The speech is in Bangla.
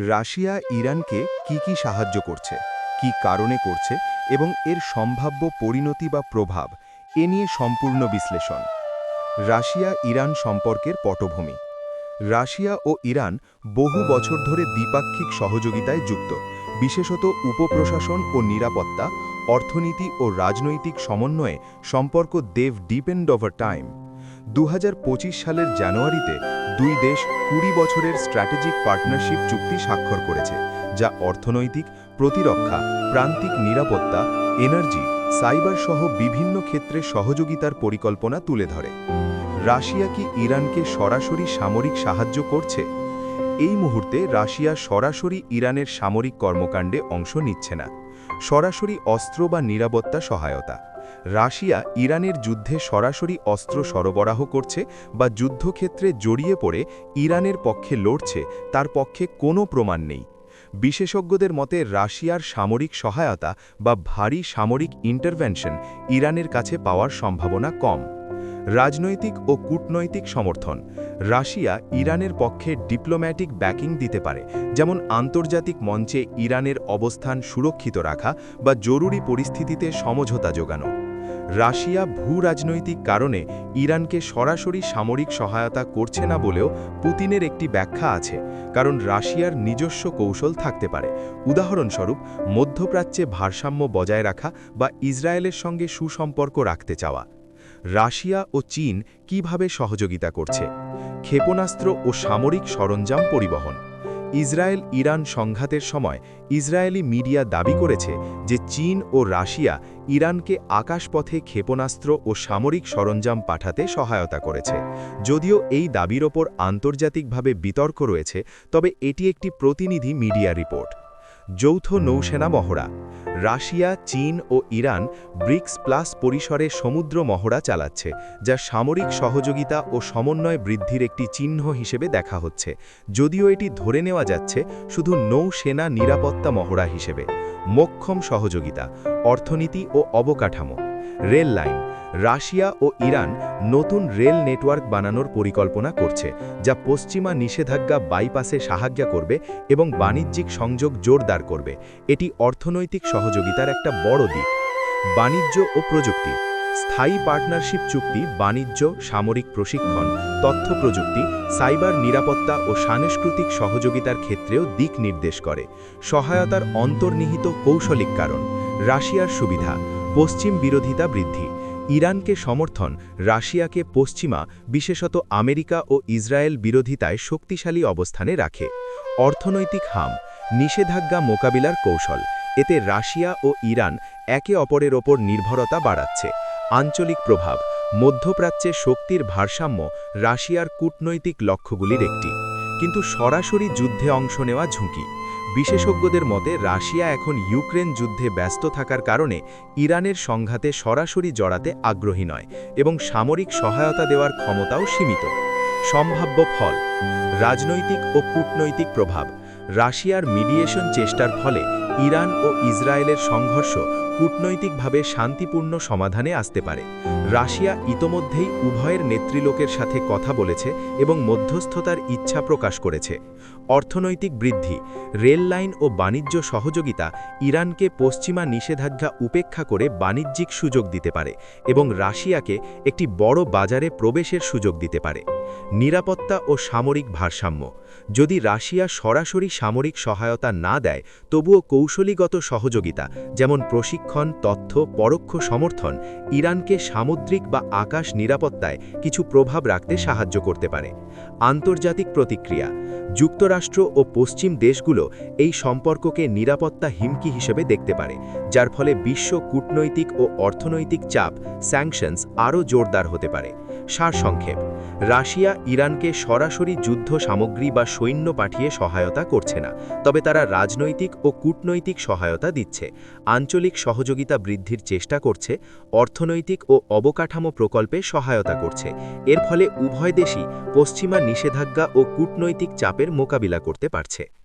রাশিয়া ইরানকে কি সাহায্য করছে, কি কারণে করছে এবং এর সম্ভাব্য পরিণতি বা প্রভাব এ নিয়ে সম্পূর্ণ বিশ্লেষণ। রাশিয়া ইরান সম্পর্কের পটভূমি। রাশিয়া ও ইরান বহু বছর ধরে দ্বিপাক্ষিক সহযোগিতায় যুক্ত, বিশেষত উপপ্রশাসন ও নিরাপত্তা, অর্থনীতি ও রাজনৈতিক সমন্বয়ে সম্পর্ক ডিপেন্ড ওভার টাইম। 2025 সালের জানুয়ারিতে দুই দেশ 20 বছরের স্ট্র্যাটেজিক পার্টনারশিপ চুক্তি স্বাক্ষর করেছে, যা অর্থনৈতিক, প্রতিরক্ষা, প্রান্তিক নিরাপত্তা, এনার্জি, সাইবার সহ বিভিন্ন ক্ষেত্রে সহযোগিতার পরিকল্পনা তুলে ধরে। রাশিয়া কি ইরানকে সরাসরি সামরিক সাহায্য করছে? এই মুহূর্তে রাশিয়া সরাসরি ইরানের সামরিক কর্মকাণ্ডে অংশ নিচ্ছে না। সরাসরি অস্ত্র বা নিরাপত্তা সহায়তা। রাশিয়া ইরানের যুদ্ধে সরাসরি অস্ত্র সরবরাহ করছে বা যুদ্ধক্ষেত্রে জড়িয়ে পড়ে ইরানের পক্ষে লড়ছে, তার পক্ষে কোনো প্রমাণ নেই। বিশেষজ্ঞদের মতে রাশিয়ার সামরিক সহায়তা বা ভারী সামরিক ইন্টারভেনশন ইরানের কাছে পাওয়ার সম্ভাবনা কম। রাজনৈতিক ও কূটনৈতিক সমর্থন। রাশিয়া ইরানের পক্ষে ডিপ্লোম্যাটিক ব্যাকিং দিতে পারে, যেমন আন্তর্জাতিক মঞ্চে ইরানের অবস্থান সুরক্ষিত রাখা বা জরুরি পরিস্থিতিতে সমঝোতা যোগানো। রাশিয়া ভূ-রাজনৈতিক কারণে ইরানকে সরাসরি সামরিক সহায়তা করছে না বলেও পুতিনের একটি ব্যাখ্যা আছে, কারণ রাশিয়ার নিজস্ব কৌশল থাকতে পারে। উদাহরণস্বরূপ, মধ্যপ্রাচ্যে ভারসাম্য বজায় রাখা বা ইসরায়েলের সঙ্গে সুসম্পর্ক রাখতে চাওয়া। রাশিয়া ও চীন কিভাবে সহযোগিতা করছে? ক্ষেপণাস্ত্র ও সামরিক সরঞ্জাম পরিবহন। ইসরায়েল ইরান সংঘাতের সময় ইসরায়েলি মিডিয়া দাবি করেছে যে চীন ও রাশিয়া ইরানকে আকাশপথে ক্ষেপণাস্ত্র ও সামরিক সরঞ্জাম পাঠাতে সহায়তা করেছে। যদিও এই দাবির ওপর আন্তর্জাতিকভাবে বিতর্ক রয়েছে, তবে এটি একটি প্রতিনিধি মিডিয়া রিপোর্ট। যৌথ নৌসেনা মহড়া। রাশিয়া, চীন ও ইরান ব্রিক্স প্লাস পরিসরে সমুদ্র মহড়া চালাচ্ছে, যা সামরিক সহযোগিতা ও সমন্বয় বৃদ্ধির একটি চিহ্ন হিসেবে দেখা হচ্ছে, যদিও এটি ধরে নেওয়া যাচ্ছে শুধু নৌসেনা নিরাপত্তা মহড়া হিসেবে। মোক্ষম সহযোগিতা, অর্থনীতি ও অবকাঠামো। Rail line. রাশিয়া ও ইরান নতুন রেল নেটওয়ার্ক বানানোর পরিকল্পনা করছে, যা পশ্চিমা নিষেধাজ্ঞা বাইপাসে সাহায্য করবে এবং বাণিজ্যিক সংযোগ জোরদার করবে। এটি অর্থনৈতিক সহযোগিতার একটা বড় দিক। বাণিজ্য ও প্রযুক্তি। স্থায়ী পার্টনারশিপ চুক্তি বাণিজ্য, সামরিক প্রশিক্ষণ, তথ্য প্রযুক্তি, সাইবার নিরাপত্তা ও সাংস্কৃতিক সহযোগিতার ক্ষেত্রেও দিক নির্দেশ করে। সহায়তার অন্তর্নিহিত কৌশলিক কারণ। রাশিয়ার সুবিধা, পশ্চিম বিরোধিতা বৃদ্ধি। ইরানকে সমর্থন রাশিয়াকে পশ্চিমা, বিশেষত আমেরিকা ও ইসরায়েল বিরোধিতায় শক্তিশালী অবস্থানে রাখে। অর্থনৈতিক হাম, নিষেধাজ্ঞা মোকাবিলার কৌশল। এতে রাশিয়া ও ইরান একে অপরের ওপর নির্ভরতা বাড়াচ্ছে। আঞ্চলিক প্রভাব, মধ্যপ্রাচ্যে শক্তির ভারসাম্য রাশিয়ার কূটনৈতিক লক্ষ্যগুলির একটি, কিন্তু সরাসরি যুদ্ধে অংশ নেওয়া ঝুঁকি। বিশেষজ্ঞদের মতে রাশিয়া এখন ইউক্রেন যুদ্ধে ব্যস্ত থাকার কারণে ইরানের সংঘাতে সরাসরি জড়াতে আগ্রহী নয় এবং সামরিক সহায়তা দেওয়ার ক্ষমতাও সীমিত। সম্ভাব্য ফল। রাজনৈতিক ও কূটনৈতিক প্রভাব। রাশিয়ার মিডিয়েশন চেষ্টার ফলে ইরান ও ইসরায়েলের সংঘর্ষ কূটনৈতিকভাবে শান্তিপূর্ণ সমাধানে আসতে পারে। রাশিয়া ইতোমধ্যেই উভয়ের নেতৃলোকের সাথে কথা বলেছে এবং মধ্যস্থতার ইচ্ছা প্রকাশ করেছে। অর্থনৈতিক বৃদ্ধি। রেল লাইন ও বাণিজ্য সহযোগিতা ইরানকে পশ্চিমা নিষেধাজ্ঞা উপেক্ষা করে বাণিজ্যিক সুযোগ দিতে পারে এবং রাশিয়াকে একটি বড় বাজারে প্রবেশের সুযোগ দিতে পারে। নিরাপত্তা ও সামরিক ভারসাম্য। যদি রাশিয়া সরাসরি সামরিক সহায়তা না দেয়, তবুও কৌশলীগত সহযোগিতা, যেমন প্রশিক্ষণ, তথ্য, পরোক্ষ সমর্থন, ইরানকে সামুদ্রিক বা আকাশ নিরাপত্তায় কিছু প্রভাব রাখতে সাহায্য করতে পারে। আন্তর্জাতিক প্রতিক্রিয়া। যুক্তরাষ্ট্র ও পশ্চিম দেশগুলো এই সম্পর্ককে নিরাপত্তা হুমকি হিসেবে দেখতে পারে, যার ফলে বিশ্ব কূটনৈতিক ও অর্থনৈতিক চাপ, স্যাংশনস আরও জোরদার হতে পারে। সারসংক্ষেপ, রাশিয়া ইরানকে সরাসরি যুদ্ধ সামগ্রী বা সৈন্য পাঠিয়ে সহায়তা করছে না, তবে তারা রাজনৈতিক ও কূটনৈতিক সহায়তা দিচ্ছে, আঞ্চলিক সহযোগিতা বৃদ্ধির চেষ্টা করছে, অর্থনৈতিক ও অবকাঠামো প্রকল্পে সহায়তা করছে। এর ফলে উভয় দেশই পশ্চিমা নিষেধাজ্ঞা ও কূটনৈতিক চাপের মোকাবিলা করতে পারছে।